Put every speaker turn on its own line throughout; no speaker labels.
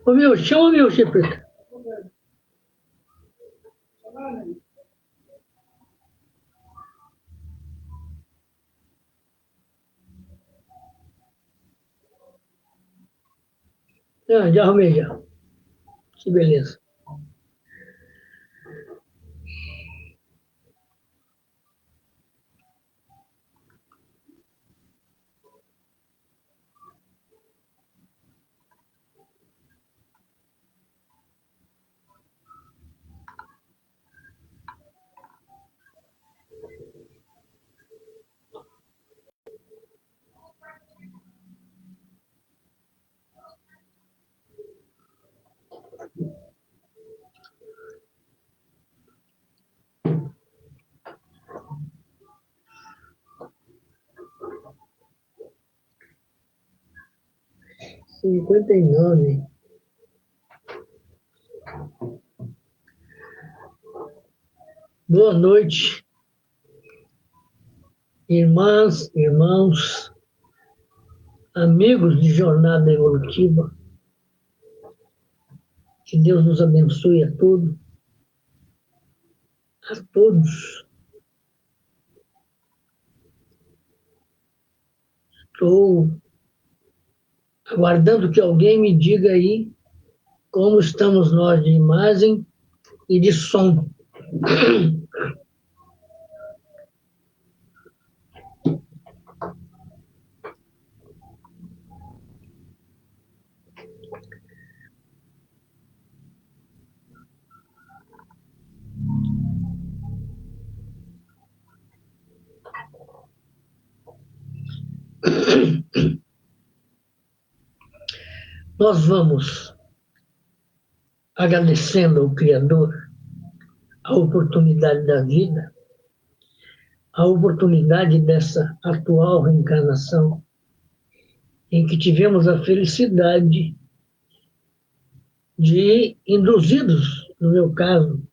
Ô, meu, chama meu, Chipeta. Ah, já arrumei já. Que beleza. Cinquenta e nove. Boa noite, irmãs, irmãos, amigos de jornada evolutiva. Que Deus nos abençoe a todos. A todos. Estou aguardando que alguém me diga aí como estamos nós de imagem e de som. Nós vamos agradecendo ao Criador a oportunidade da vida, a oportunidade dessa atual reencarnação, em que tivemos a felicidade de, induzidos, no meu caso,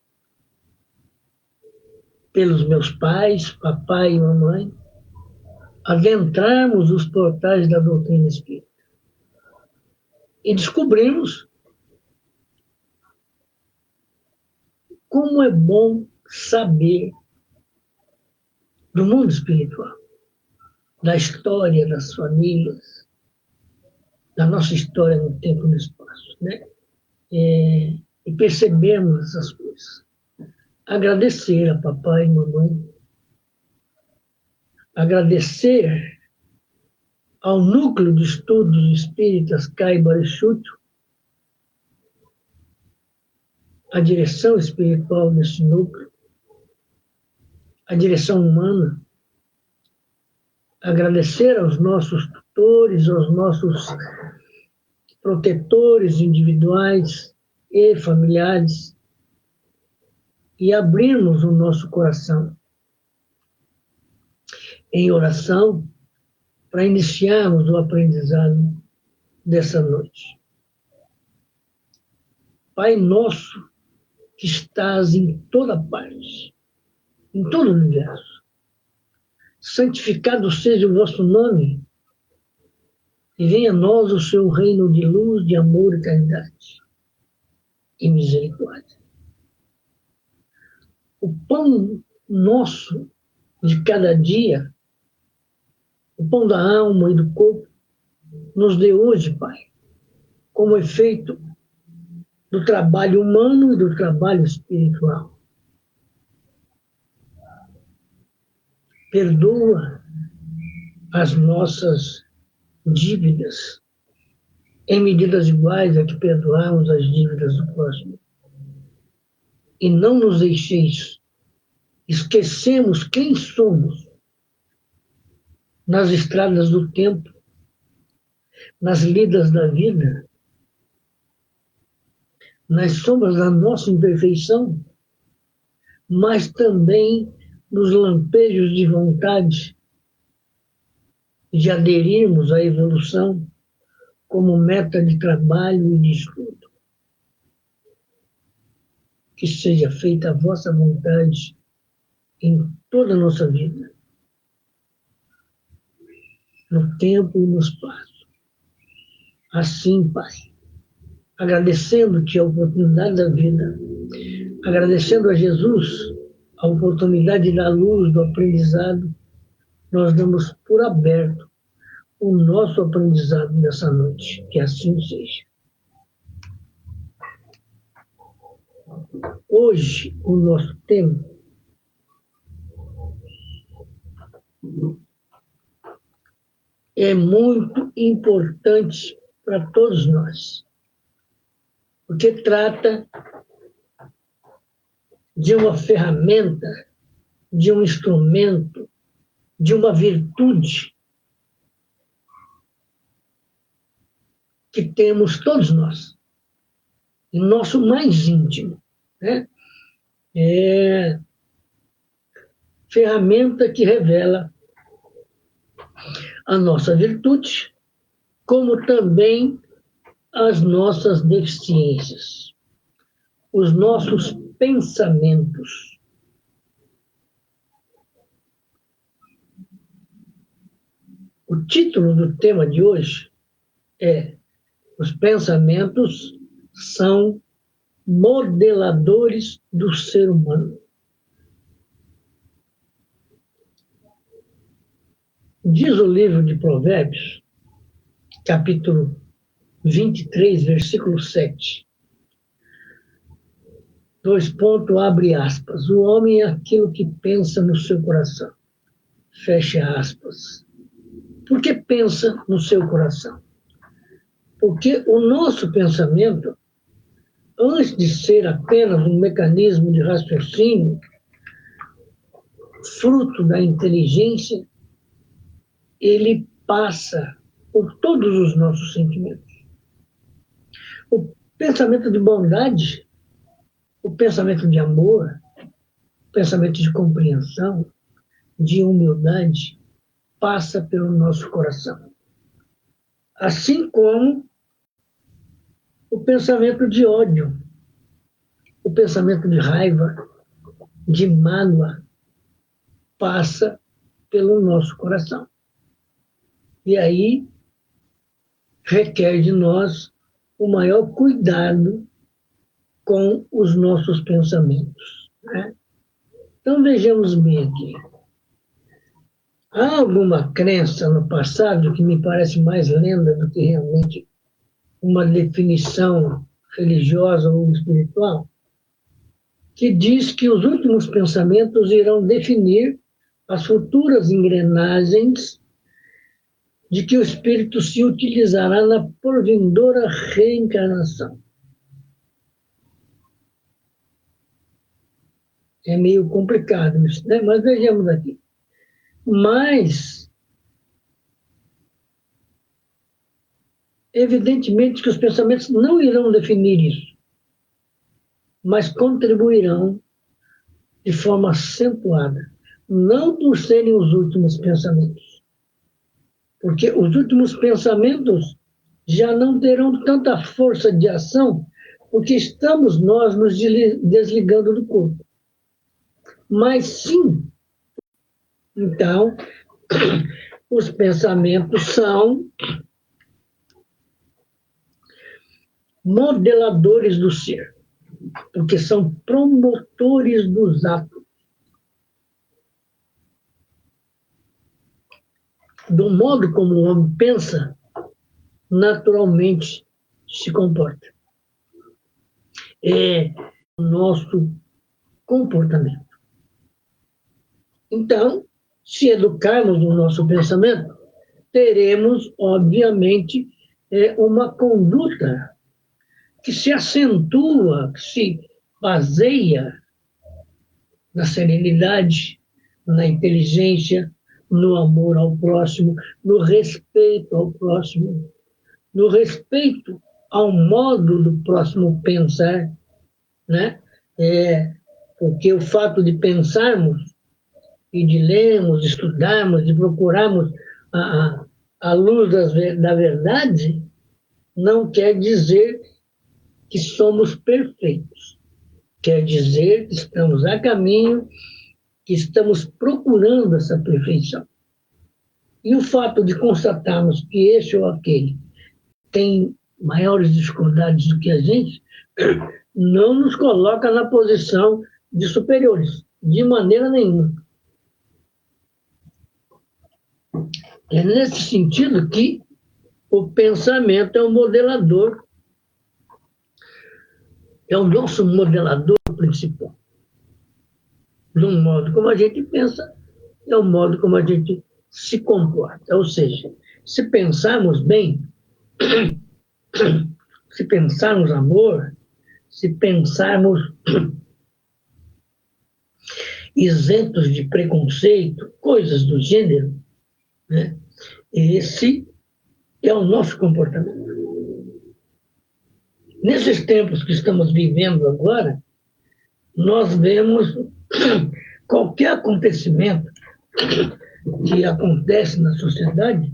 pelos meus pais, papai e mamãe, adentrarmos os portais da doutrina espírita e descobrimos como é bom saber do mundo espiritual, da história das famílias, da nossa história no tempo e no espaço, né? E percebermos essas coisas. Agradecer a papai e mamãe, agradecer ao Núcleo de Estudos Espíritas Cai Barichuto, a direção espiritual desse núcleo, a direção humana, agradecer aos nossos tutores, aos nossos protetores individuais e familiares, e abrirmos o nosso coração em oração para iniciarmos o aprendizado dessa noite. Pai nosso, que estás em toda parte, em todo o universo, santificado seja o vosso nome, e venha a nós o seu reino de luz, de amor e caridade e misericórdia. O pão nosso de cada dia, o pão da alma e do corpo, nos dê hoje, Pai, como efeito do trabalho humano e do trabalho espiritual. Perdoa as nossas dívidas em medidas iguais a que perdoamos as dívidas do próximo. E não nos deixeis esquecermos quem somos nas estradas do tempo, nas lidas da vida, nas sombras da nossa imperfeição, mas também nos lampejos de vontade de aderirmos à evolução como meta de trabalho e de estudo. Que seja feita a vossa vontade em toda a nossa vida, no tempo e no espaço. Assim, Pai, agradecendo-te a oportunidade da vida, agradecendo a Jesus a oportunidade da luz, do aprendizado, nós damos por aberto o nosso aprendizado nessa noite, que assim seja. Hoje, o nosso tema é muito importante para todos nós, porque trata de uma ferramenta, de um instrumento, de uma virtude que temos todos nós, em nosso mais íntimo, né? É ferramenta que revela a nossa virtude, como também as nossas deficiências, os nossos pensamentos. O título do tema de hoje é: os pensamentos são modeladores do ser humano. Diz o livro de Provérbios, capítulo 23, versículo 7. Abre aspas. O homem é aquilo que pensa no seu coração. Fecha aspas. Por que pensa no seu coração? Porque o nosso pensamento, antes de ser apenas um mecanismo de raciocínio, fruto da inteligência, ele passa por todos os nossos sentimentos. O pensamento de bondade, o pensamento de amor, o pensamento de compreensão, de humildade, passa pelo nosso coração. Assim como o pensamento de ódio, o pensamento de raiva, de mágoa, passa pelo nosso coração. E aí requer de nós o maior cuidado com os nossos pensamentos, né? Então vejamos bem aqui. Há alguma crença no passado que me parece mais lenda do que realmente uma definição religiosa ou espiritual, que diz que os últimos pensamentos irão definir as futuras engrenagens de que o espírito se utilizará na porvindoura reencarnação. É meio complicado isso, né? Mas vejamos aqui. Mas, evidentemente que os pensamentos não irão definir isso, mas contribuirão de forma acentuada, não por serem os últimos pensamentos, porque os últimos pensamentos já não terão tanta força de ação, porque estamos nós nos desligando do corpo. Mas sim, então, os pensamentos são modeladores do ser, porque são promotores dos atos. Do modo como o homem pensa, naturalmente se comporta. É o nosso comportamento. Então, se educarmos o nosso pensamento, teremos, obviamente, uma conduta que se acentua, que se baseia na serenidade, na inteligência, no amor ao próximo, no respeito ao próximo, no respeito ao modo do próximo pensar, né? Porque o fato de pensarmos e de lermos, de estudarmos, de procurarmos a luz da verdade, não quer dizer que somos perfeitos. Quer dizer que estamos a caminho, que estamos procurando essa perfeição. E o fato de constatarmos que esse ou aquele tem maiores dificuldades do que a gente, não nos coloca na posição de superiores, de maneira nenhuma. É nesse sentido que o pensamento é o modelador, é o nosso modelador principal. Do modo como a gente pensa, é o modo como a gente se comporta. Ou seja, se pensarmos bem, se pensarmos amor, se pensarmos isentos de preconceito, coisas do gênero, né? Esse é o nosso comportamento. Nesses tempos que estamos vivendo agora, nós vemos qualquer acontecimento que acontece na sociedade,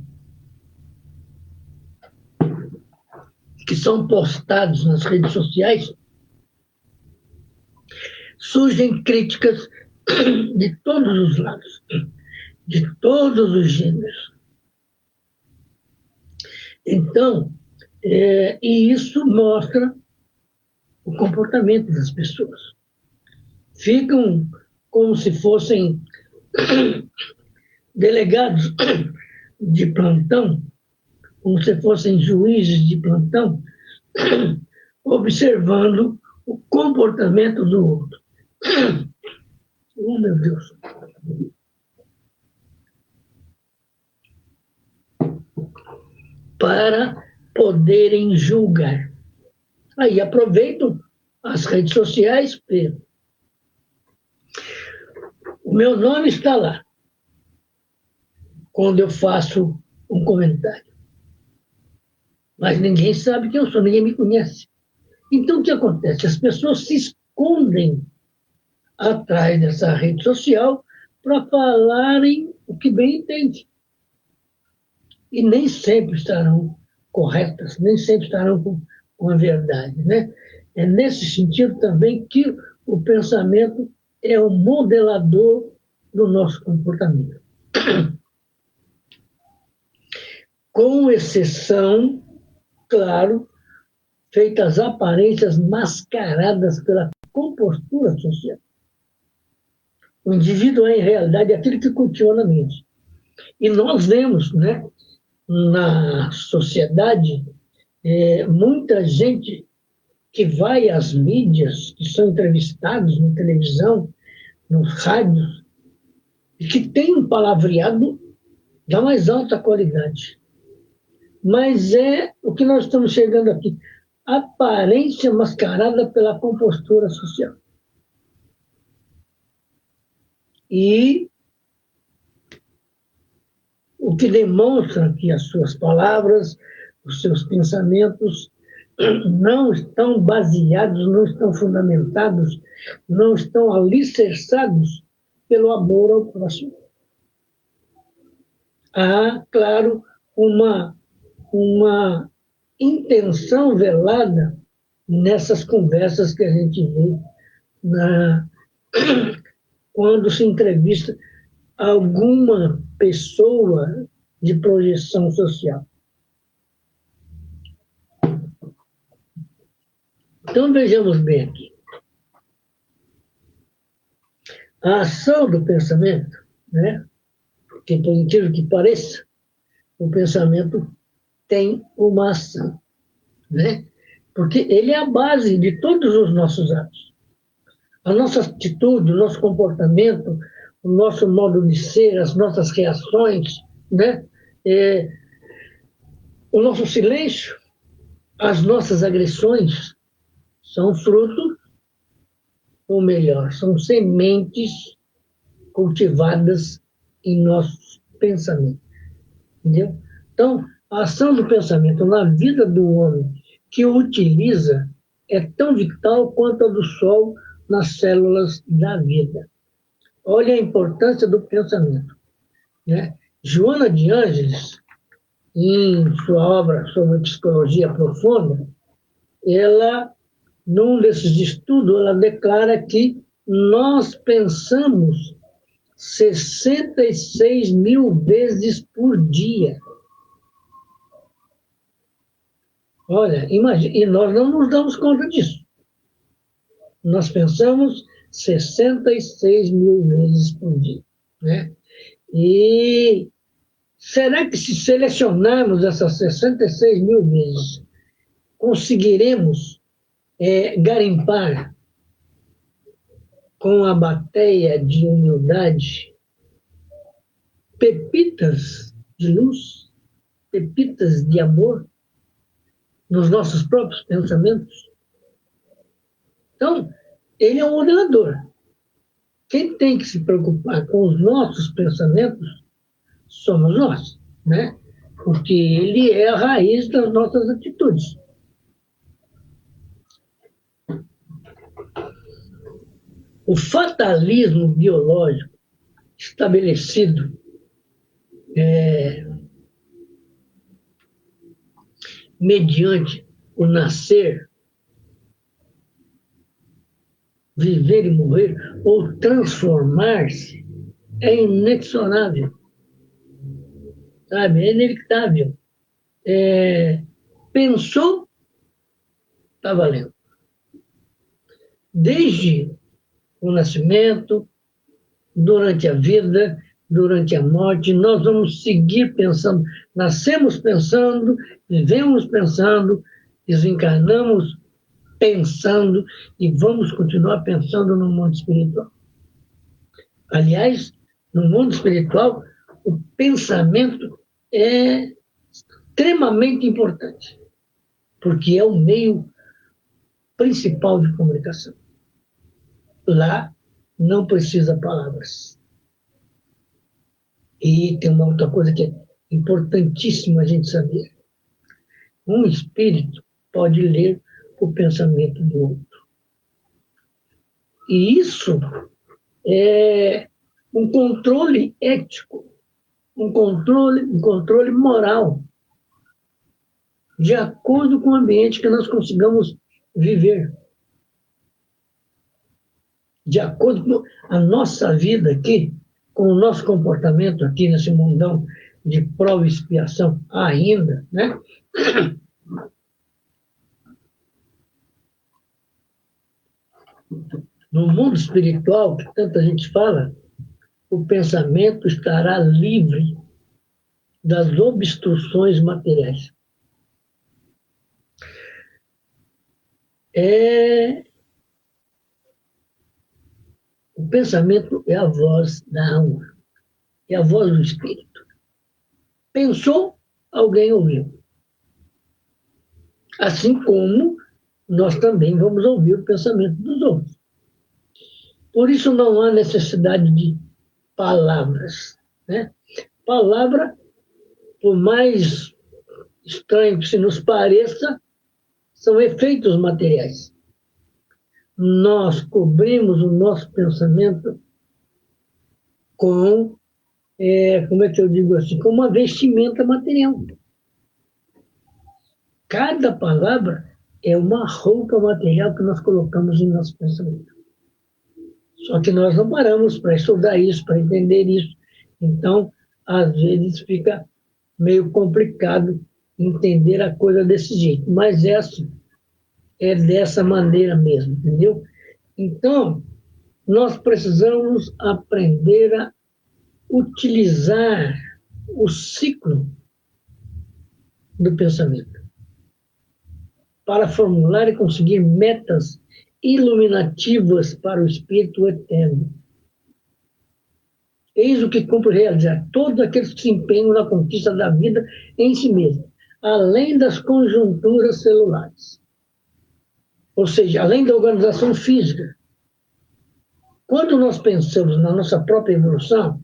que são postados nas redes sociais, surgem críticas de todos os lados, de todos os gêneros. Então, e isso mostra o comportamento das pessoas. Ficam como se fossem delegados de plantão, como se fossem juízes de plantão, observando o comportamento do outro. Oh, meu Deus. Para poderem julgar. Aí aproveitam as redes sociais. O meu nome está lá, quando eu faço um comentário. Mas ninguém sabe quem eu sou, ninguém me conhece. Então, o que acontece? As pessoas se escondem atrás dessa rede social para falarem o que bem entendem. E nem sempre estarão corretas, nem sempre estarão com a verdade, né? É nesse sentido também que o pensamento é o modelador do nosso comportamento. Com exceção, claro, feitas aparências mascaradas pela compostura social. O indivíduo é, em realidade, aquilo que cultiva na mente. E nós vemos, né, na sociedade, muita gente que vai às mídias, que são entrevistados na televisão, nos rádios, e que tem um palavreado da mais alta qualidade. Mas é o que nós estamos chegando aqui, aparência mascarada pela compostura social. E o que demonstra que as suas palavras, os seus pensamentos não estão baseados, não estão fundamentados, não estão alicerçados pelo amor ao próximo. Há, claro, uma intenção velada nessas conversas que a gente vê quando se entrevista alguma pessoa de projeção social. Então, vejamos bem aqui. A ação do pensamento, né? Que, por incrível que pareça, o pensamento tem uma ação, né? Porque ele é a base de todos os nossos atos. A nossa atitude, o nosso comportamento, o nosso modo de ser, as nossas reações, né? O nosso silêncio, as nossas agressões são frutos, ou melhor, são sementes cultivadas em nossos pensamentos. Entendeu? Então, a ação do pensamento na vida do homem que o utiliza é tão vital quanto a do sol nas células da vida. Olha a importância do pensamento, né? Joana de Ângeles, em sua obra sobre psicologia profunda, ela, num desses estudos, ela declara que nós pensamos 66 mil vezes por dia. Olha, imagina, e nós não nos damos conta disso. Nós pensamos 66 mil vezes por dia, né? E será que se selecionarmos essas 66 mil vezes, conseguiremos garimpar com a bateia de humildade pepitas de luz, pepitas de amor nos nossos próprios pensamentos? Então, ele é um modelador. Quem tem que se preocupar com os nossos pensamentos somos nós, né? Porque ele é a raiz das nossas atitudes. O fatalismo biológico estabelecido mediante o nascer, viver e morrer, ou transformar-se, é inexorável, sabe? É inevitável. Pensou, está valendo. Desde o nascimento, durante a vida, durante a morte, nós vamos seguir pensando. Nascemos pensando, vivemos pensando, desencarnamos pensando e vamos continuar pensando no mundo espiritual. Aliás, no mundo espiritual, o pensamento é extremamente importante, porque é o meio principal de comunicação. Lá não precisa palavras. E tem uma outra coisa que é importantíssima a gente saber. Um espírito pode ler o pensamento do outro. E isso é um controle ético, um controle moral, de acordo com o ambiente que nós consigamos viver. De acordo com a nossa vida aqui, com o nosso comportamento aqui nesse mundão de prova e expiação ainda, né? No mundo espiritual, que tanta gente fala, o pensamento estará livre das obstruções materiais. O pensamento é a voz da alma, é a voz do espírito. Pensou, alguém ouviu. Assim como nós também vamos ouvir o pensamento dos outros. Por isso não há necessidade de palavras, né? Palavra, por mais estranho que se nos pareça, são efeitos materiais. Nós cobrimos o nosso pensamento com, como é que eu digo assim, com uma vestimenta material. Cada palavra é uma roupa material que nós colocamos em nosso pensamento. Só que nós não paramos para estudar isso, para entender isso. Então, às vezes fica meio complicado entender a coisa desse jeito. Mas essa é dessa maneira mesmo, entendeu? Então, nós precisamos aprender a utilizar o ciclo do pensamento para formular e conseguir metas iluminativas para o espírito eterno. Eis o que cumpre realizar todos aqueles que se empenham na conquista da vida em si mesmo, além das conjunturas celulares. Ou seja, além da organização física. Quando nós pensamos na nossa própria evolução,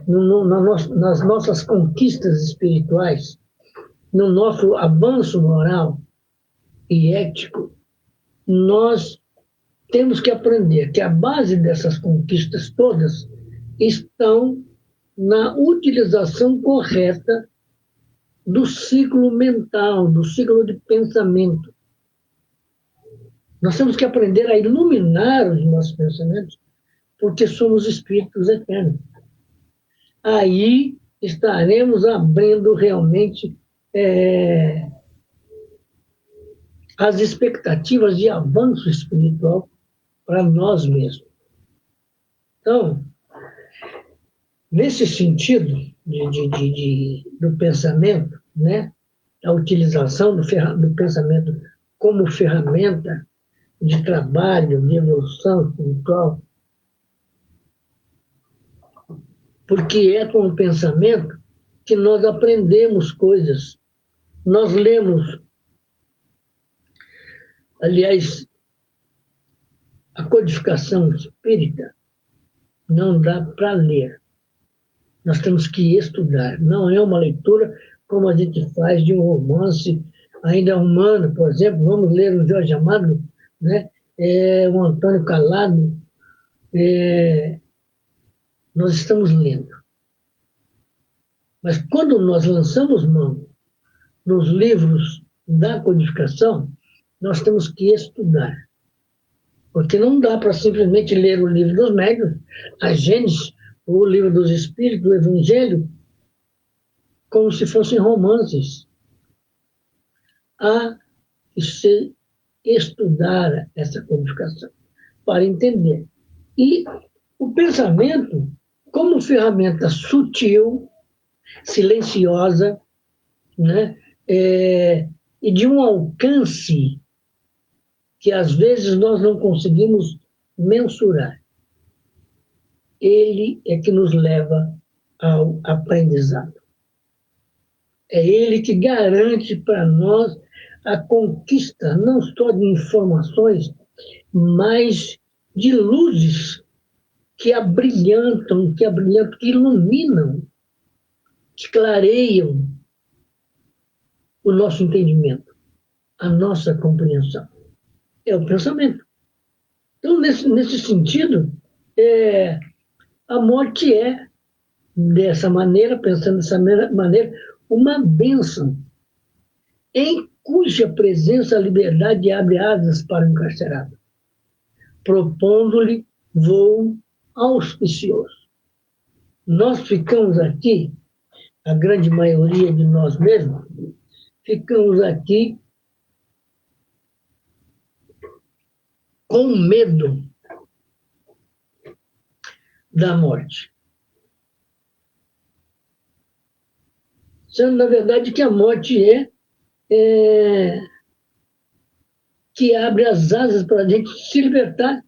nas nossas conquistas espirituais, no nosso avanço moral e ético, nós temos que aprender que a base dessas conquistas todas estão na utilização correta do ciclo mental, do ciclo de pensamento. Nós temos que aprender a iluminar os nossos pensamentos, porque somos espíritos eternos. Aí estaremos abrindo realmente as expectativas de avanço espiritual para nós mesmos. Então, nesse sentido do pensamento, né, a utilização do pensamento como ferramenta de trabalho, de evolução espiritual, porque é com o pensamento que nós aprendemos coisas. Nós lemos, aliás, a codificação espírita não dá para ler. Nós temos que estudar. Não é uma leitura como a gente faz de um romance ainda humano, por exemplo. Vamos ler o Jorge Amado, né? O Antônio Calado. Nós estamos lendo. Mas quando nós lançamos mão nos livros da codificação, nós temos que estudar. Porque não dá para simplesmente ler o livro dos médiuns, a Gênesis, o livro dos Espíritos, o Evangelho, como se fossem romances. Há que se estudar essa codificação para entender. E o pensamento, como ferramenta sutil, silenciosa, né, e de um alcance que às vezes nós não conseguimos mensurar. Ele é que nos leva ao aprendizado. É ele que garante para nós a conquista não só de informações, mas de luzes que abrilhantam, que iluminam, que clareiam o nosso entendimento, a nossa compreensão. É o pensamento. Então, nesse sentido, a morte é, dessa maneira, pensando dessa maneira, uma bênção, em cuja presença a liberdade abre asas para o encarcerado, propondo-lhe voo auspicioso. Nós ficamos aqui, a grande maioria de nós mesmos, ficamos aqui com medo da morte. Sendo, na verdade, que a morte que abre as asas para a gente se libertar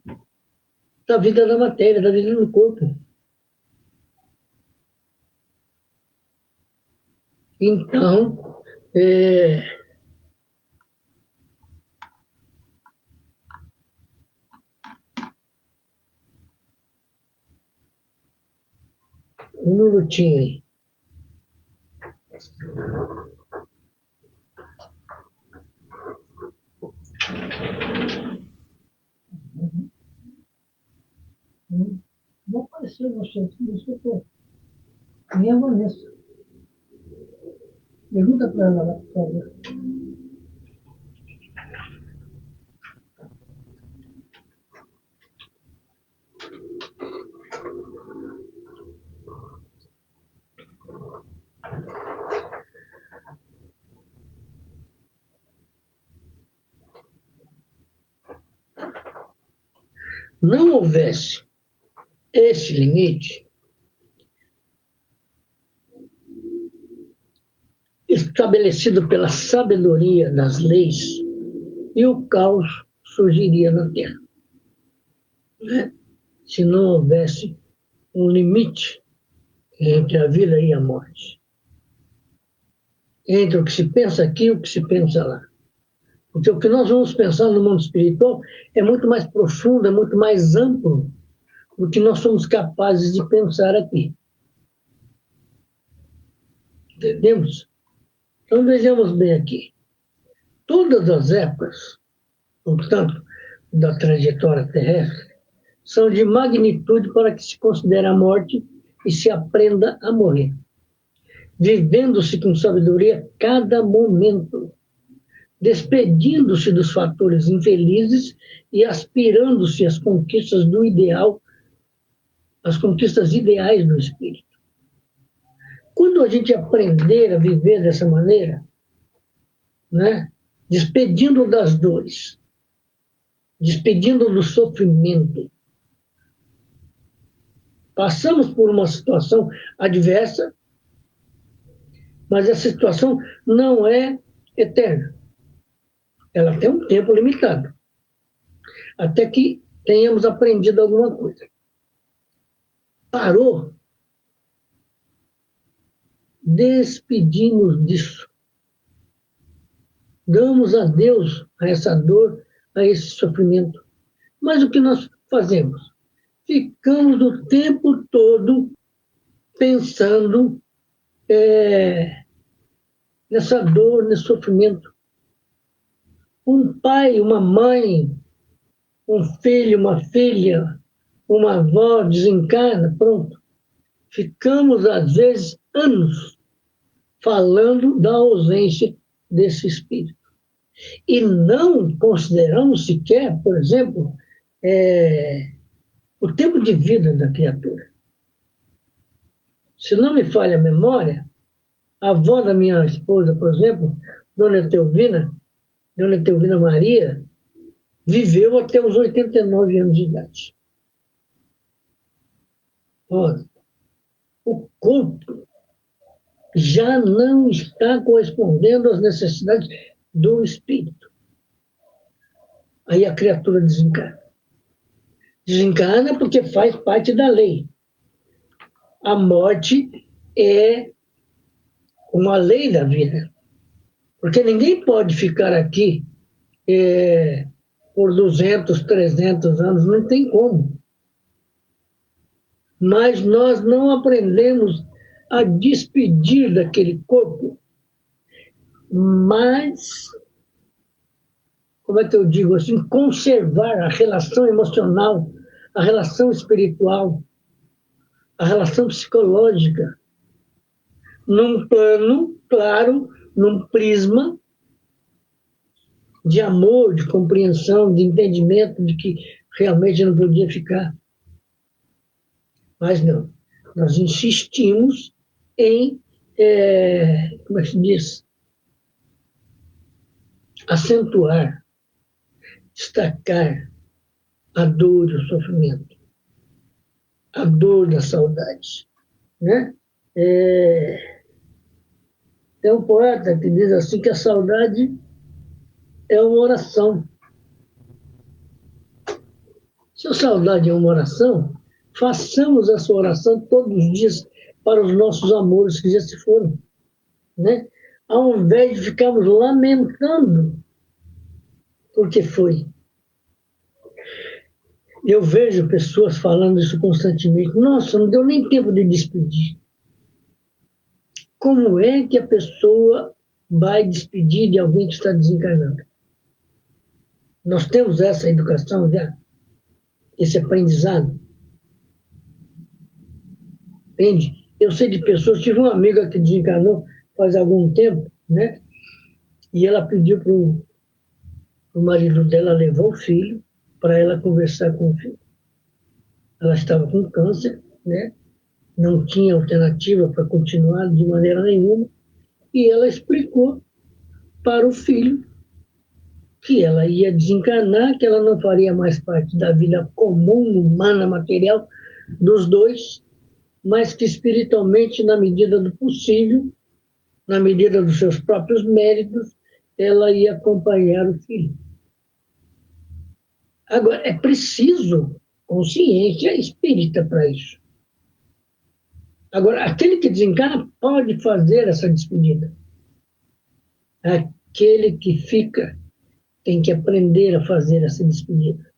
da vida da matéria, da vida do corpo. Então, um minutinho aí. Não apareceu você aqui, isso eu tô. Nem a Vanessa. Pergunta para ela lá, por favor. Não houvesse esse limite, estabelecido pela sabedoria das leis, e o caos surgiria na Terra. Né? Se não houvesse um limite entre a vida e a morte. Entre o que se pensa aqui e o que se pensa lá. Porque o que nós vamos pensar no mundo espiritual é muito mais profundo, é muito mais amplo do que nós somos capazes de pensar aqui. Entendemos? Então vejamos bem aqui. Todas as épocas, portanto, da trajetória terrestre, são de magnitude para que se considere a morte e se aprenda a morrer, vivendo-se com sabedoria cada momento, despedindo-se dos fatores infelizes e aspirando-se às conquistas do ideal, às conquistas ideais do espírito. Quando a gente aprender a viver dessa maneira, né, despedindo das dores, despedindo do sofrimento. Passamos por uma situação adversa, mas essa situação não é eterna. Ela tem um tempo limitado, até que tenhamos aprendido alguma coisa. Parou, despedimos disso. Damos adeus a essa dor, a esse sofrimento. Mas o que nós fazemos? Ficamos o tempo todo pensando nessa dor, nesse sofrimento. Um pai, uma mãe, um filho, uma filha, uma avó desencarna, pronto. Ficamos, às vezes, anos falando da ausência desse espírito. E não consideramos sequer, por exemplo, o tempo de vida da criatura. Se não me falha a memória, a avó da minha esposa, por exemplo, Dona Teovina Maria, viveu até os 89 anos de idade. Ora, o corpo já não está correspondendo às necessidades do espírito. Aí a criatura desencarna. Desencarna porque faz parte da lei. A morte é uma lei da vida. Porque ninguém pode ficar aqui por 200, 300 anos, não tem como. Mas nós não aprendemos a despedir daquele corpo, mas, como é que eu digo assim, conservar a relação emocional, a relação espiritual, a relação psicológica, num plano, claro, num prisma de amor, de compreensão, de entendimento de que realmente não podia ficar. Mas não, nós insistimos em, como é que se diz? Acentuar, destacar a dor e o sofrimento, a dor da saudade. Né? Tem um poeta que diz assim que a saudade é uma oração. Se a saudade é uma oração, façamos essa oração todos os dias para os nossos amores que já se foram. Né? Ao invés de ficarmos lamentando porque foi. Eu vejo pessoas falando isso constantemente. Nossa, não deu nem tempo de despedir. Como é que a pessoa vai despedir de alguém que está desencarnando? Nós temos essa educação já, esse aprendizado. Entende? Eu sei de pessoas, tive uma amiga que desencarnou faz algum tempo, né? E ela pediu para o marido dela levar o filho para ela conversar com o filho. Ela estava com câncer, né? Não tinha alternativa para continuar de maneira nenhuma, e ela explicou para o filho que ela ia desencarnar, que ela não faria mais parte da vida comum, humana, material dos dois, mas que espiritualmente, na medida do possível, na medida dos seus próprios méritos, ela ia acompanhar o filho. Agora, é preciso consciência espírita para isso. Agora, aquele que desencarna pode fazer essa despedida. Aquele que fica tem que aprender a fazer essa despedida,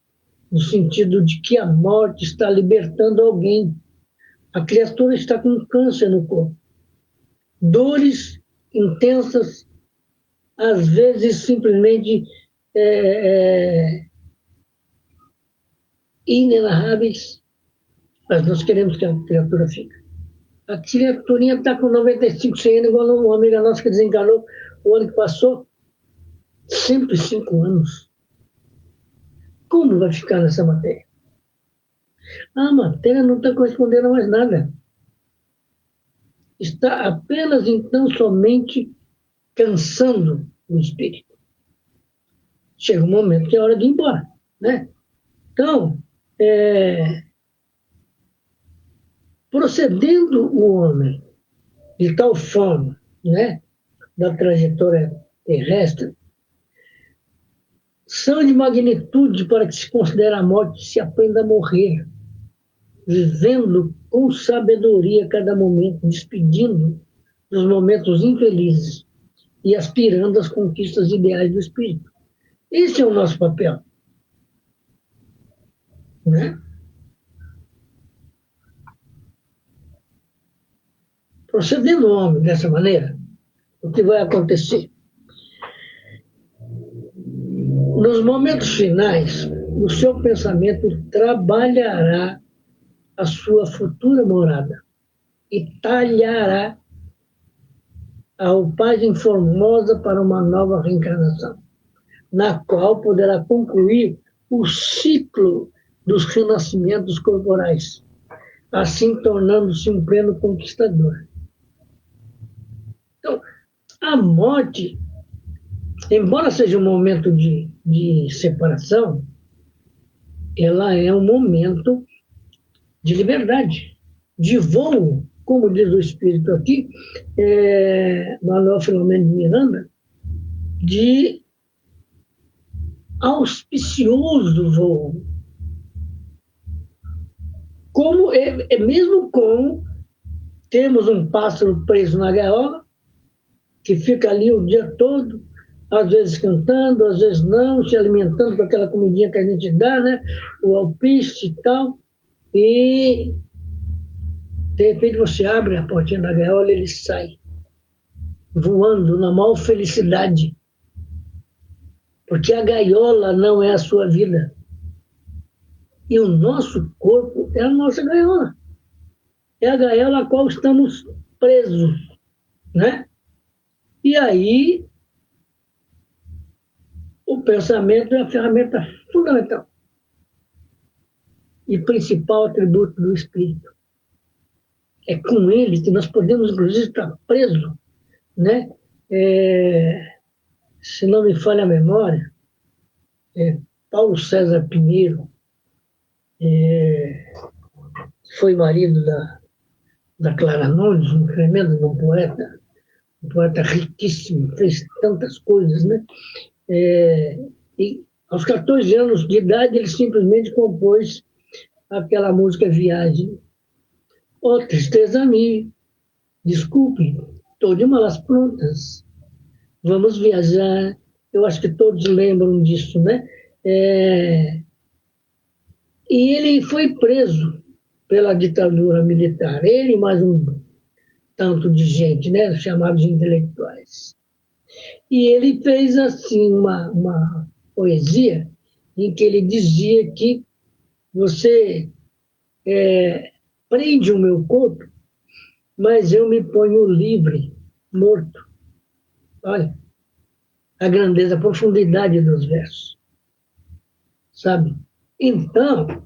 no sentido de que a morte está libertando alguém. A criatura está com câncer no corpo. Dores intensas, às vezes simplesmente inenarráveis, mas nós queremos que a criatura fique. A criaturinha está com 95, 100 anos, igual uma amiga nossa que desencarnou o ano que passou, 105 anos. Como vai ficar nessa matéria? A matéria não está correspondendo a mais nada. Está apenas, então, somente cansando o espírito. chega um momento que é hora de ir embora, né? Então, procedendo o homem de tal forma, né, da trajetória terrestre, são de magnitude para que se considere a morte se aprenda a morrer, vivendo com sabedoria cada momento, despedindo dos momentos infelizes e aspirando às conquistas ideais do espírito. Esse é o nosso papel, né? Procedendo o homem dessa maneira, o que vai acontecer? Nos momentos finais, o seu pensamento trabalhará a sua futura morada e talhará a roupagem formosa para uma nova reencarnação, na qual poderá concluir o ciclo dos renascimentos corporais, assim tornando-se um pleno conquistador. Então, a morte, embora seja um momento de separação, ela é um momento de liberdade, de voo, como diz o Espírito aqui, Manuel Filomeno de Miranda, de auspicioso voo. Como mesmo com temos um pássaro preso na gaiola, que fica ali o dia todo, às vezes cantando, às vezes não, se alimentando com aquela comidinha que a gente dá, né? O alpiste e tal, e de repente você abre a portinha da gaiola e ele sai, voando na maior felicidade, porque a gaiola não é a sua vida. E o nosso corpo é a nossa gaiola. É a gaiola a qual estamos presos, né? E aí, o pensamento é a ferramenta fundamental e principal atributo do espírito. É com ele que nós podemos, inclusive, estar presos, né? Se não me falha a memória, Paulo César Pinheiro, foi marido da Clara Nunes, um tremendo um poeta riquíssimo, fez tantas coisas, né? E aos 14 anos de idade ele simplesmente compôs aquela música Viagem. Oh, tristeza minha, desculpe, estou de malas prontas, vamos viajar. Eu acho que todos lembram disso, né? E ele foi preso pela ditadura militar, ele e mais um tanto de gente, né, chamados de intelectuais. E ele fez assim uma poesia em que ele dizia que você prende o meu corpo, mas eu me ponho livre, morto. Olha, a grandeza, a profundidade dos versos, sabe? Então,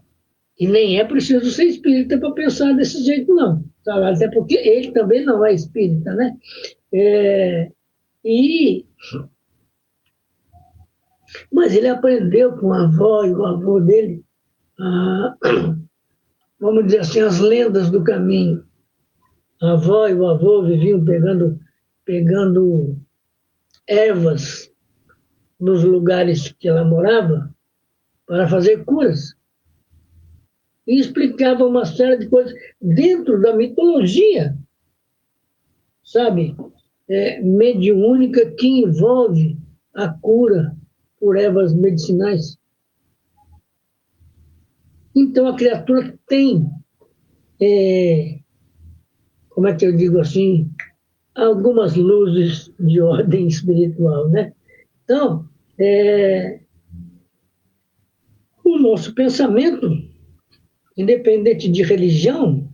e nem é preciso ser espírita para pensar desse jeito, não. Sabe? Até porque ele também não é espírita, né? Mas ele aprendeu com a avó e o avô dele, vamos dizer assim, as lendas do caminho. A avó e o avô viviam pegando ervas nos lugares que ela morava para fazer curas. E explicava uma série de coisas dentro da mitologia, sabe? Mediúnica que envolve a cura por ervas medicinais. Então a criatura tem, como é que eu digo assim, algumas luzes de ordem espiritual, né? Então, o nosso pensamento, independente de religião,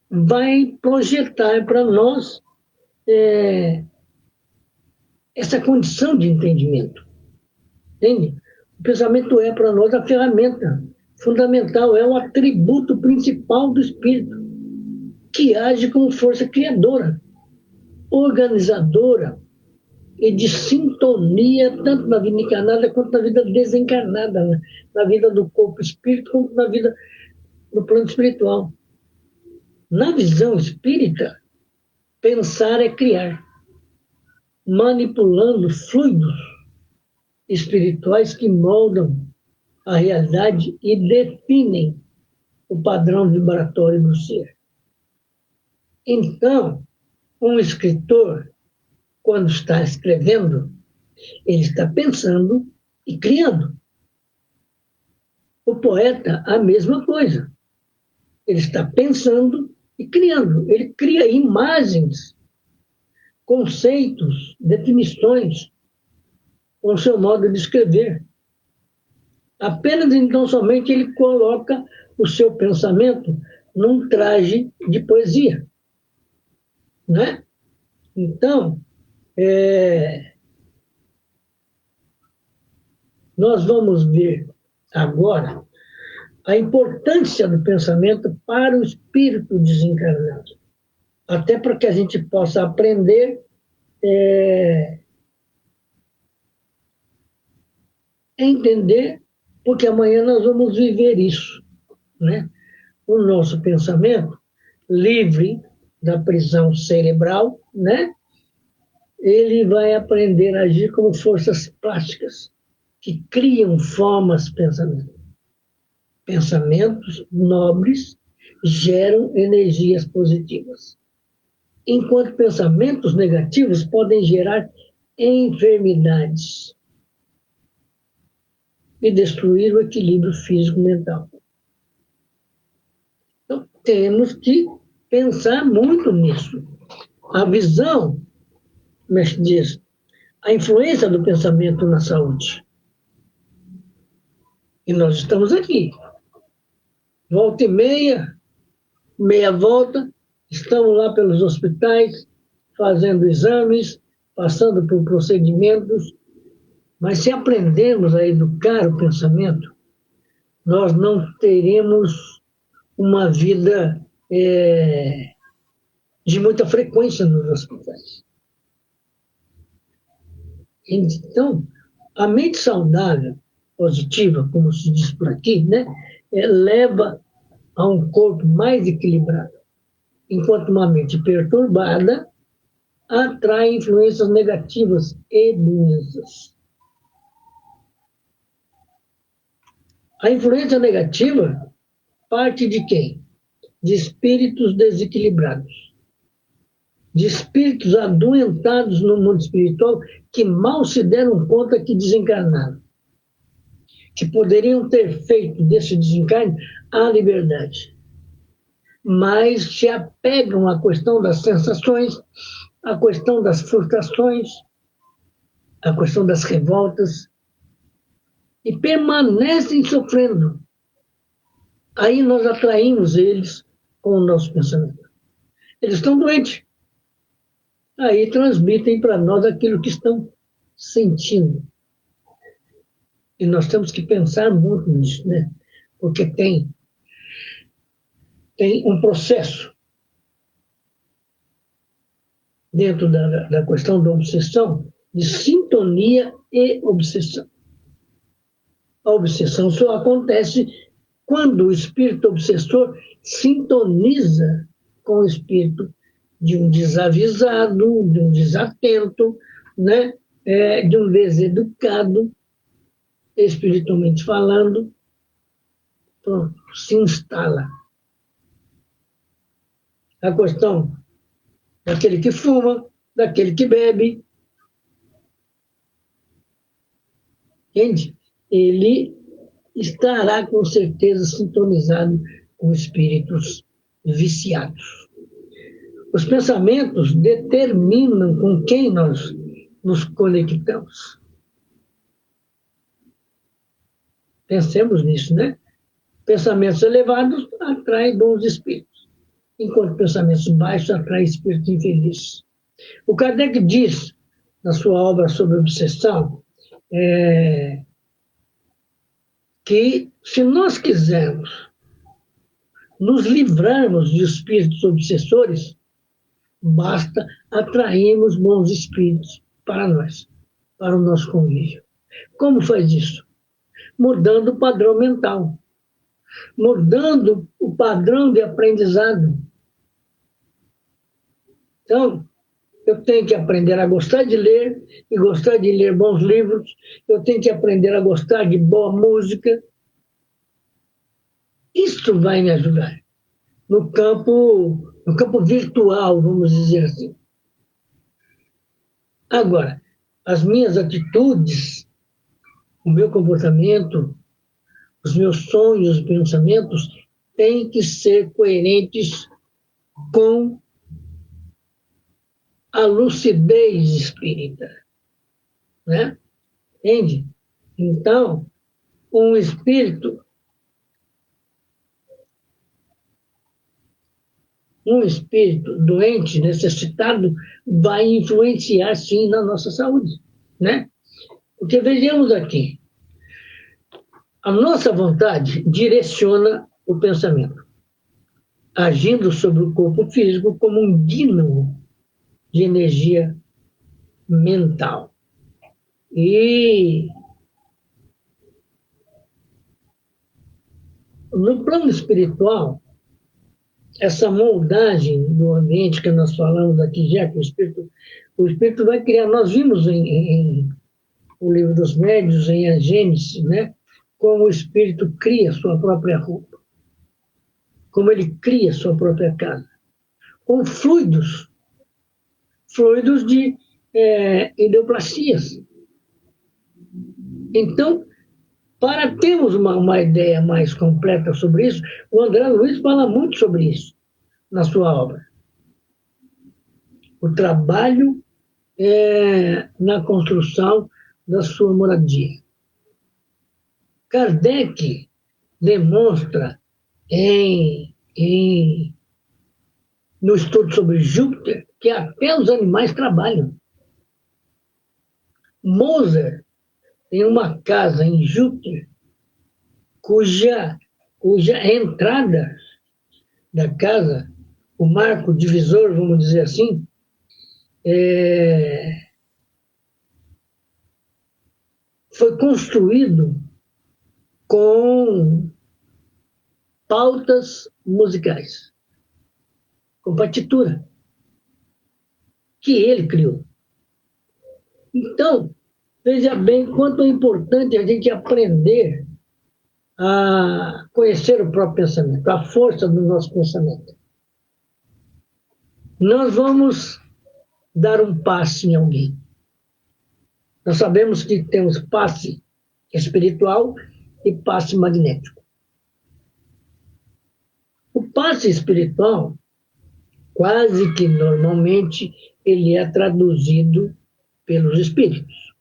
vai projetar para nós essa condição de entendimento. Entende? O pensamento é para nós a ferramenta fundamental, é o atributo principal do espírito, que age como força criadora, organizadora e de sintonia, tanto na vida encarnada quanto na vida desencarnada, né? Na vida do corpo espírito, quanto na vida do plano espiritual. Na visão espírita, pensar é criar, manipulando fluidos espirituais que moldam a realidade e definem o padrão vibratório do ser. Então, um escritor, quando está escrevendo, ele está pensando e criando. O poeta, a mesma coisa. Ele está pensando e criando. Ele cria imagens, conceitos, definições, com o seu modo de escrever. Apenas então somente ele coloca o seu pensamento num traje de poesia. Né? Então, nós vamos ver agora a importância do pensamento para o espírito desencarnado. Até para que a gente possa aprender entender, porque amanhã nós vamos viver isso. Né? O nosso pensamento, livre da prisão cerebral, né? Ele vai aprender a agir como forças plásticas, que criam formas de pensamento. Pensamentos nobres geram energias positivas, enquanto pensamentos negativos podem gerar enfermidades e destruir o equilíbrio físico-mental. Então, temos que pensar muito nisso. A visão, como é que diz, a influência do pensamento na saúde. E nós estamos aqui. Volta e meia, meia volta, estamos lá pelos hospitais, fazendo exames, passando por procedimentos, mas se aprendermos a educar o pensamento, nós não teremos uma vida de muita frequência nos hospitais. Então, a mente saudável, positiva, como se diz por aqui, né, leva a um corpo mais equilibrado, enquanto uma mente perturbada atrai influências negativas e doenças. A influência negativa parte de quem? De espíritos desequilibrados, de espíritos adoentados no mundo espiritual que mal se deram conta que desencarnaram, que poderiam ter feito desse desencarne a liberdade, mas se apegam à questão das sensações, à questão das frustrações, à questão das revoltas, e permanecem sofrendo. Aí nós atraímos eles com o nosso pensamento. Eles estão doentes. Aí transmitem para nós aquilo que estão sentindo. E nós temos que pensar muito nisso, né? Porque tem um processo dentro da questão da obsessão, de sintonia e obsessão. A obsessão só acontece quando o espírito obsessor sintoniza com o espírito de um desavisado, de um desatento, né? De um deseducado, espiritualmente falando, pronto, se instala. A questão daquele que fuma, daquele que bebe, entende? Ele estará com certeza sintonizado com espíritos viciados. Os pensamentos determinam com quem nós nos conectamos. Pensemos nisso, né? Pensamentos elevados atraem bons espíritos, enquanto pensamentos baixos atraem espíritos infelizes. O Kardec diz, na sua obra sobre obsessão, que se nós quisermos nos livrarmos de espíritos obsessores, basta atrairmos bons espíritos para nós, para o nosso convívio. Como faz isso? Mudando o padrão mental, mudando o padrão de aprendizado. Então, eu tenho que aprender a gostar de ler e gostar de ler bons livros. Eu tenho que aprender a gostar de boa música. Isso vai me ajudar no campo virtual, vamos dizer assim. Agora, as minhas atitudes, o meu comportamento, os meus sonhos, pensamentos, têm que ser coerentes com a lucidez espírita, né? Entende? Então, um espírito doente, necessitado, vai influenciar, sim, na nossa saúde, né? Porque vejamos aqui, a nossa vontade direciona o pensamento, agindo sobre o corpo físico como um dínamo de energia mental. E no plano espiritual, essa moldagem do ambiente que nós falamos aqui já, que o espírito vai criar. Nós vimos em o Livro dos Médiuns, em A Gênese, né, como o espírito cria sua própria roupa, como ele cria sua própria casa, com fluidos de ideoplastias. Então, para termos uma ideia mais completa sobre isso, o André Luiz fala muito sobre isso na sua obra. O trabalho na construção da sua moradia. Kardec demonstra no estudo sobre Júpiter que até os animais trabalham. Mozart tem uma casa em Júpiter cuja entrada da casa, o marco divisor, vamos dizer assim, foi construído com pautas musicais, com partitura, que ele criou. Então, veja bem quanto é importante a gente aprender a conhecer o próprio pensamento, a força do nosso pensamento. Nós vamos dar um passe em alguém. Nós sabemos que temos passe espiritual e passe magnético. O passe espiritual, quase que normalmente, ele é traduzido pelos espíritos.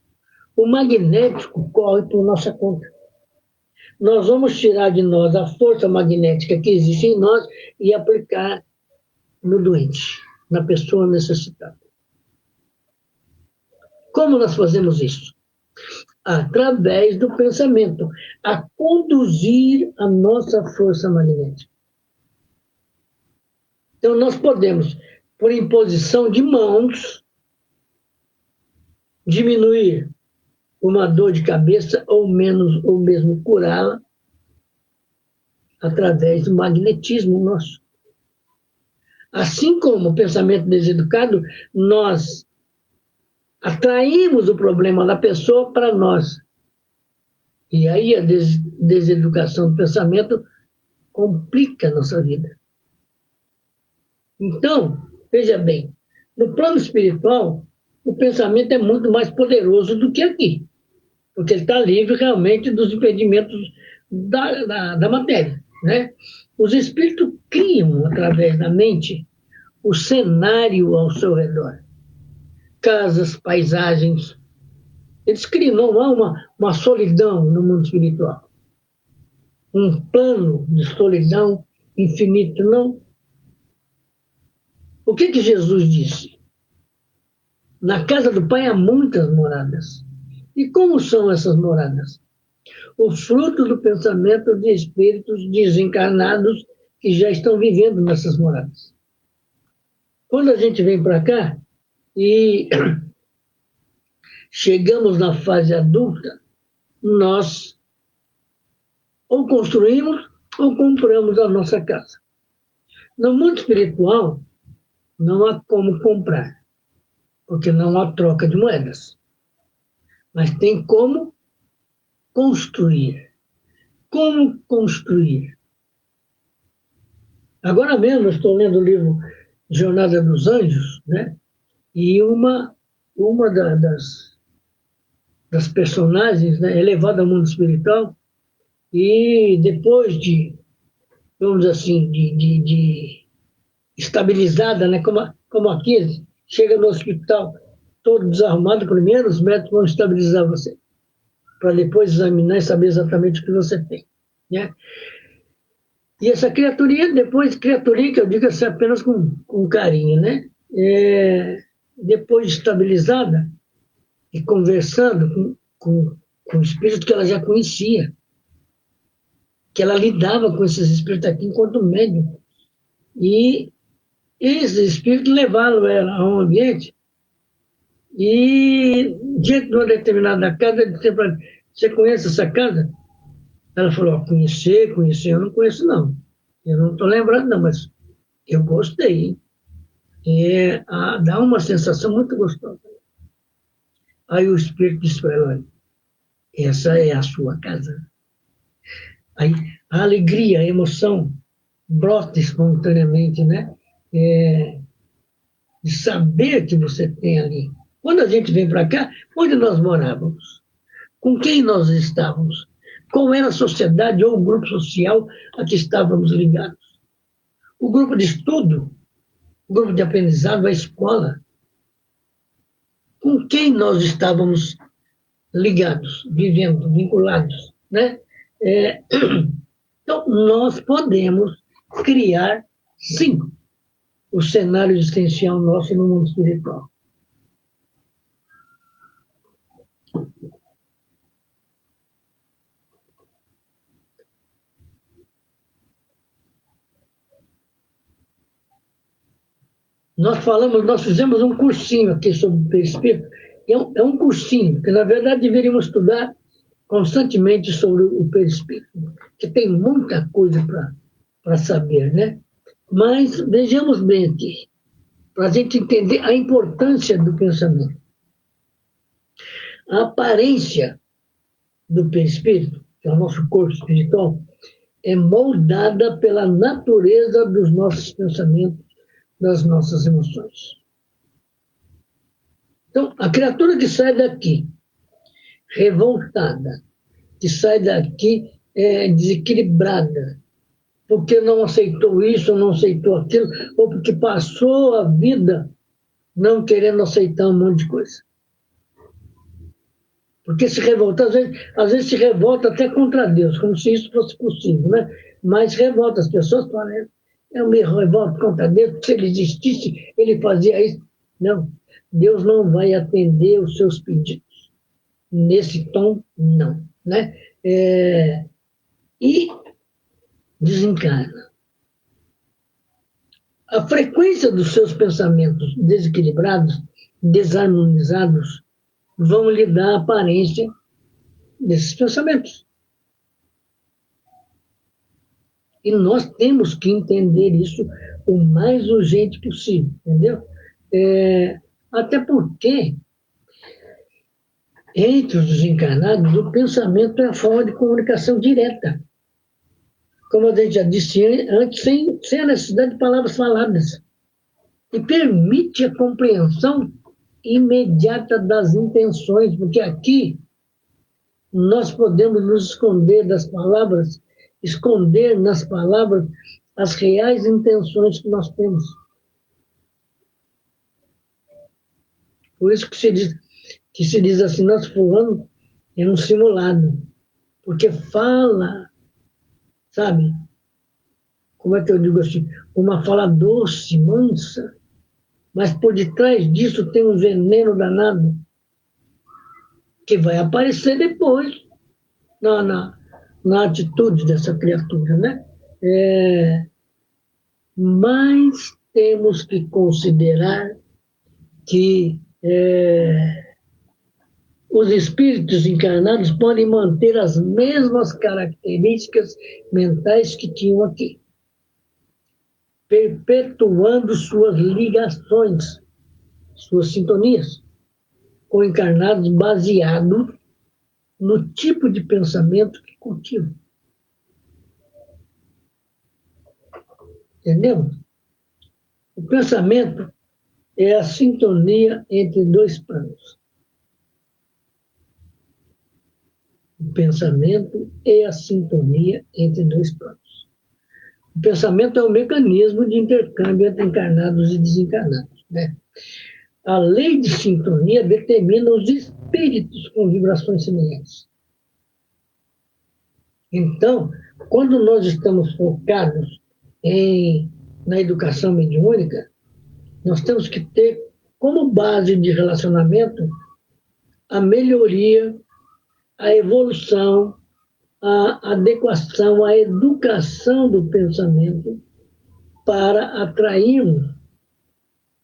O magnético corre por nossa conta. Nós vamos tirar de nós a força magnética que existe em nós e aplicar no doente, na pessoa necessitada. Como nós fazemos isso? Através do pensamento, a conduzir a nossa força magnética. Então, nós podemos, por imposição de mãos, diminuir uma dor de cabeça ou mesmo curá-la através do magnetismo nosso. Assim como o pensamento deseducado, nós atraímos o problema da pessoa para nós. E aí a deseducação do pensamento complica a nossa vida. Então, veja bem, no plano espiritual, o pensamento é muito mais poderoso do que aqui, porque ele está livre realmente dos impedimentos da matéria, né? Os espíritos criam, através da mente, o cenário ao seu redor. Casas, paisagens. Eles criam, não há uma solidão no mundo espiritual. Um plano de solidão infinito, não. O que Jesus disse? Na casa do Pai há muitas moradas. E como são essas moradas? O fruto do pensamento de espíritos desencarnados que já estão vivendo nessas moradas. Quando a gente vem para cá e chegamos na fase adulta, nós ou construímos ou compramos a nossa casa. No mundo espiritual, não há como comprar, porque não há troca de moedas. Mas tem como construir. Como construir? Agora mesmo eu estou lendo o livro Jornada dos Anjos, né? E das personagens, né, é levada ao mundo espiritual e depois de, vamos dizer assim, de estabilizada, né, como aqui, chega no hospital todo desarrumado, primeiro os médicos vão estabilizar você, para depois examinar e saber exatamente o que você tem, né? E essa criaturinha, depois, criaturinha que eu digo assim, apenas com carinho, né? Depois de estabilizada e conversando com o espírito que ela já conhecia, que ela lidava com esses espíritos aqui enquanto médium. E esses espíritos levaram ela a um ambiente e, diante de uma determinada casa, ele disse para ela, você conhece essa casa? Ela falou, conhecer, eu não conheço não. Eu não estou lembrando não, mas eu gostei. Dá uma sensação muito gostosa. Aí o espírito disse para ela, olha, essa é a sua casa. Aí a alegria, a emoção brota espontaneamente, né? De saber que você tem ali. Quando a gente vem para cá, onde nós morávamos? Com quem nós estávamos? Qual era a sociedade ou o grupo social a que estávamos ligados? O grupo de estudo, o grupo de aprendizado, a escola. Com quem nós estávamos ligados, vivendo, vinculados, né? Então, nós podemos criar, sim, o cenário existencial nosso no mundo espiritual. Nós fizemos um cursinho aqui sobre o perispírito, é um cursinho, que na verdade deveríamos estudar constantemente sobre o perispírito, que tem muita coisa para saber, né? Mas vejamos bem aqui, para a gente entender a importância do pensamento. A aparência do perispírito, que é o nosso corpo espiritual, é moldada pela natureza dos nossos pensamentos, das nossas emoções. Então, a criatura que sai daqui revoltada, que sai daqui desequilibrada, porque não aceitou isso, não aceitou aquilo, ou porque passou a vida não querendo aceitar um monte de coisa. Porque se revolta, às vezes se revolta até contra Deus, como se isso fosse possível, né? Mas revolta, as pessoas falam, eu me revolto contra Deus, porque se ele existisse, ele fazia isso. Não, Deus não vai atender os seus pedidos. Nesse tom, não. Né? E desencarna. A frequência dos seus pensamentos desequilibrados, desarmonizados, vão lhe dar a aparência desses pensamentos. E nós temos que entender isso o mais urgente possível, entendeu? Até porque, entre os desencarnados, o pensamento é a forma de comunicação direta. Como a gente já disse antes, sem a necessidade de palavras faladas. E permite a compreensão imediata das intenções, porque aqui nós podemos nos esconder das palavras, esconder nas palavras as reais intenções que nós temos. Por isso que se diz assim, nós fulano é um simulado, porque fala, sabe? Como é que eu digo assim? Uma fala doce, mansa, mas por detrás disso tem um veneno danado que vai aparecer depois na atitude dessa criatura, né? Mas temos que considerar que os espíritos encarnados podem manter as mesmas características mentais que tinham aqui, perpetuando suas ligações, suas sintonias, com encarnados baseado no tipo de pensamento que cultivam. Entendeu? O pensamento é a sintonia entre dois planos. O pensamento é a sintonia entre dois planos. O pensamento é um mecanismo de intercâmbio entre encarnados e desencarnados, né? A lei de sintonia determina os espíritos com vibrações semelhantes. Então, quando nós estamos focados na educação mediúnica, nós temos que ter como base de relacionamento a melhoria, a evolução, a adequação, a educação do pensamento para atrairmos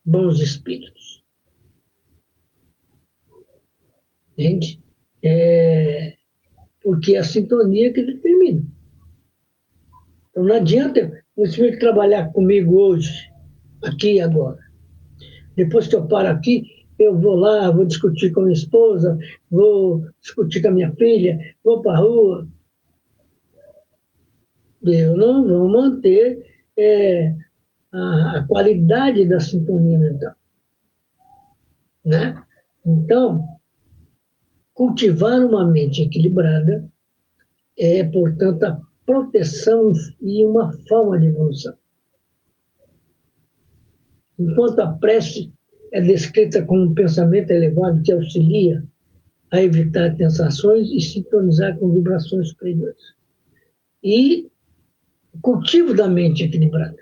bons espíritos. Entende? Porque é a sintonia que determina. Então não adianta o espírito trabalhar comigo hoje, aqui e agora. Depois que eu paro aqui, eu vou lá, vou discutir com a minha esposa, vou discutir com a minha filha, vou para a rua. Eu não vou manter a qualidade da sintonia mental. Né? Então, cultivar uma mente equilibrada é, portanto, a proteção e uma forma de evolução. Enquanto a prece é descrita como um pensamento elevado que auxilia a evitar tentações e sintonizar com vibrações superiores. E o cultivo da mente equilibrada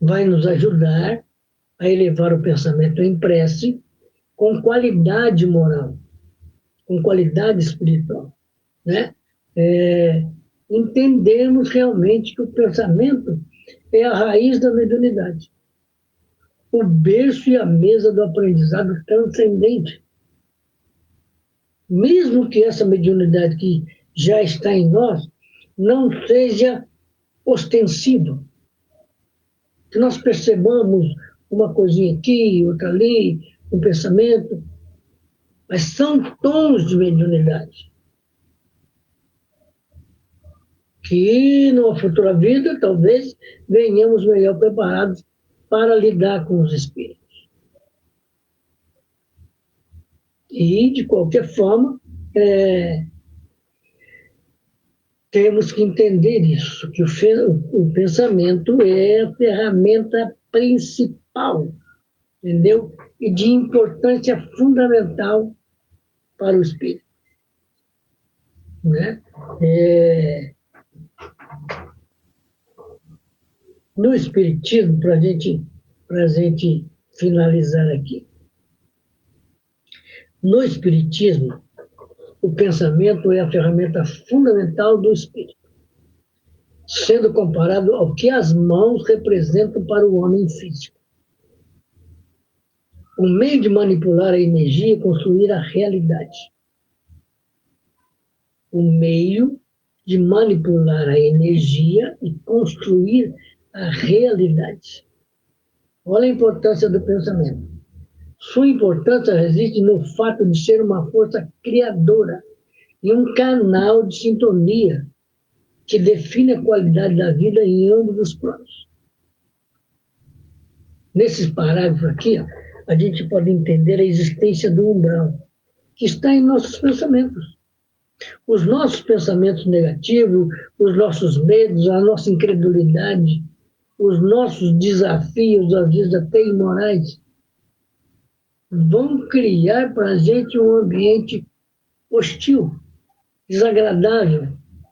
vai nos ajudar a elevar o pensamento em prece com qualidade moral, com qualidade espiritual, né? Entendermos realmente que o pensamento é a raiz da mediunidade, o berço e a mesa do aprendizado transcendente. Mesmo que essa mediunidade que já está em nós não seja ostensiva, que nós percebamos uma coisinha aqui, outra ali, um pensamento, mas são tons de mediunidade que, numa futura vida, talvez venhamos melhor preparados para lidar com os espíritos. E, de qualquer forma, temos que entender isso, que o pensamento é a ferramenta principal, entendeu? E de importância fundamental para o espírito. Né? No Espiritismo, para a gente finalizar aqui, no Espiritismo, o pensamento é a ferramenta fundamental do espírito, sendo comparado ao que as mãos representam para o homem físico. O meio de manipular a energia e construir a realidade. O meio de manipular a energia e construir a realidade. Olha a importância do pensamento. Sua importância reside no fato de ser uma força criadora e um canal de sintonia que define a qualidade da vida em ambos os planos. Nesses parágrafos aqui, a gente pode entender a existência do umbral, que está em nossos pensamentos. Os nossos pensamentos negativos, os nossos medos, a nossa incredulidade, os nossos desafios, às vezes até imorais, vão criar para a gente um ambiente hostil, desagradável,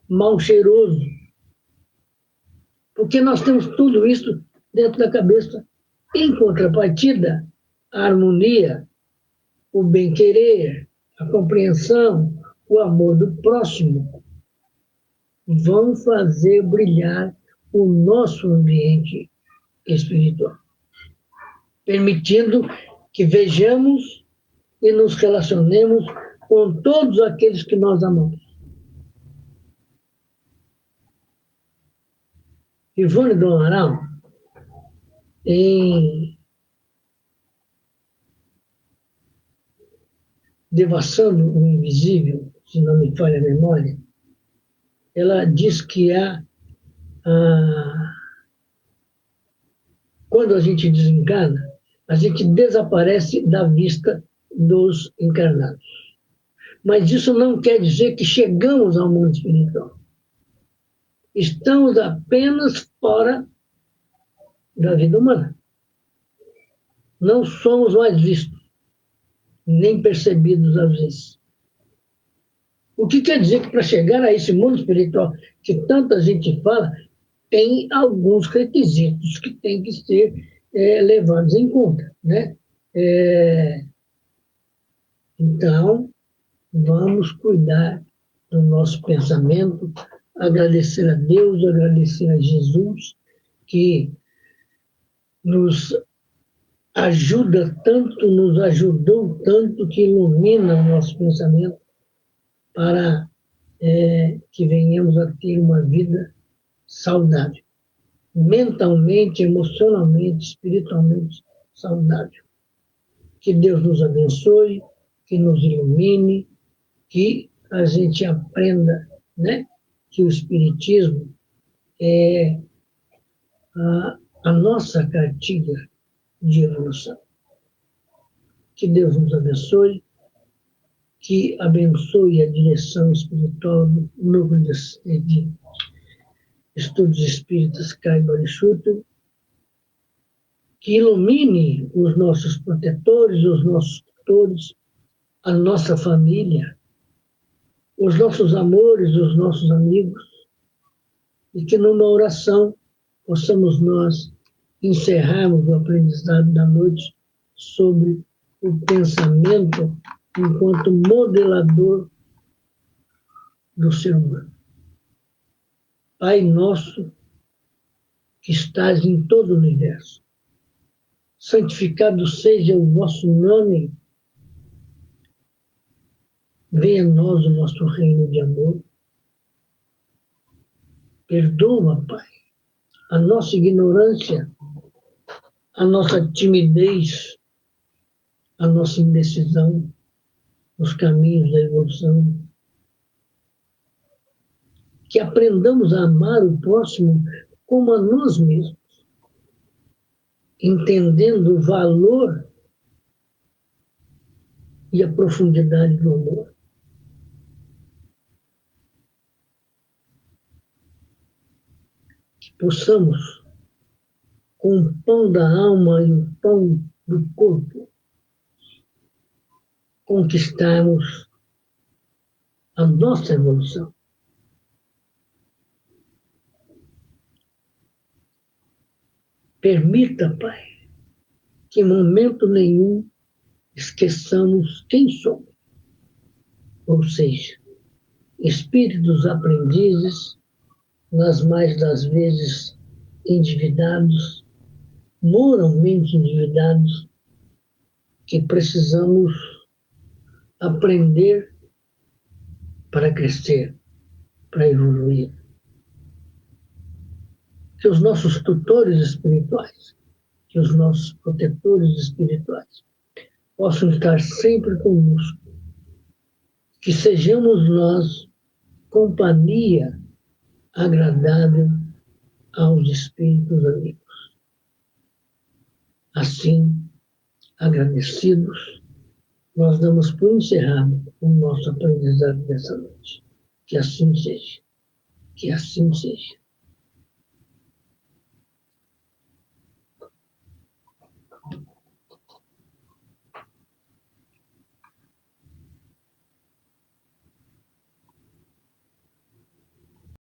mal cheiroso. Porque nós temos tudo isso dentro da cabeça. Em contrapartida, a harmonia, o bem-querer, a compreensão, o amor do próximo vão fazer brilhar o nosso ambiente espiritual, permitindo que vejamos e nos relacionemos com todos aqueles que nós amamos. Ivone do Amaral, em Devassando o Invisível, se não me falha a memória, ela diz que quando a gente desencarna, a gente desaparece da vista dos encarnados. Mas isso não quer dizer que chegamos ao mundo espiritual. Estamos apenas fora da vida humana. Não somos mais vistos, nem percebidos às vezes. O que quer dizer que para chegar a esse mundo espiritual que tanta gente fala, tem alguns requisitos que têm que ser levados em conta, né? Então, vamos cuidar do nosso pensamento, agradecer a Deus, agradecer a Jesus, que nos ajuda tanto, nos ajudou tanto, que ilumina o nosso pensamento para que venhamos a ter uma vida saudável, mentalmente, emocionalmente, espiritualmente saudável. Que Deus nos abençoe, que nos ilumine, que a gente aprenda, né, que o Espiritismo é a nossa cartilha de evolução. Que Deus nos abençoe, que abençoe a direção espiritual do Núcleo de Estudos Espíritas Caiba Lixuto, que ilumine os nossos protetores, os nossos tutores, a nossa família, os nossos amores, os nossos amigos, e que numa oração possamos nós encerrarmos o aprendizado da noite sobre o pensamento enquanto modelador do ser humano. Pai nosso, que estás em todo o universo, santificado seja o vosso nome, venha a nós o nosso reino de amor. Perdoa, Pai, a nossa ignorância, a nossa timidez, a nossa indecisão nos caminhos da evolução. Que aprendamos a amar o próximo como a nós mesmos, entendendo o valor e a profundidade do amor. Que possamos, com o pão da alma e o pão do corpo, conquistarmos a nossa evolução. Permita, Pai, que em momento nenhum esqueçamos quem somos, ou seja, espíritos aprendizes, nas mais das vezes endividados, moralmente endividados, que precisamos aprender para crescer, para evoluir. Que os nossos tutores espirituais, que os nossos protetores espirituais possam estar sempre conosco, que sejamos nós companhia agradável aos espíritos amigos. Assim, agradecidos, nós damos por encerrado o nosso aprendizado dessa noite. Que assim seja. Que assim seja.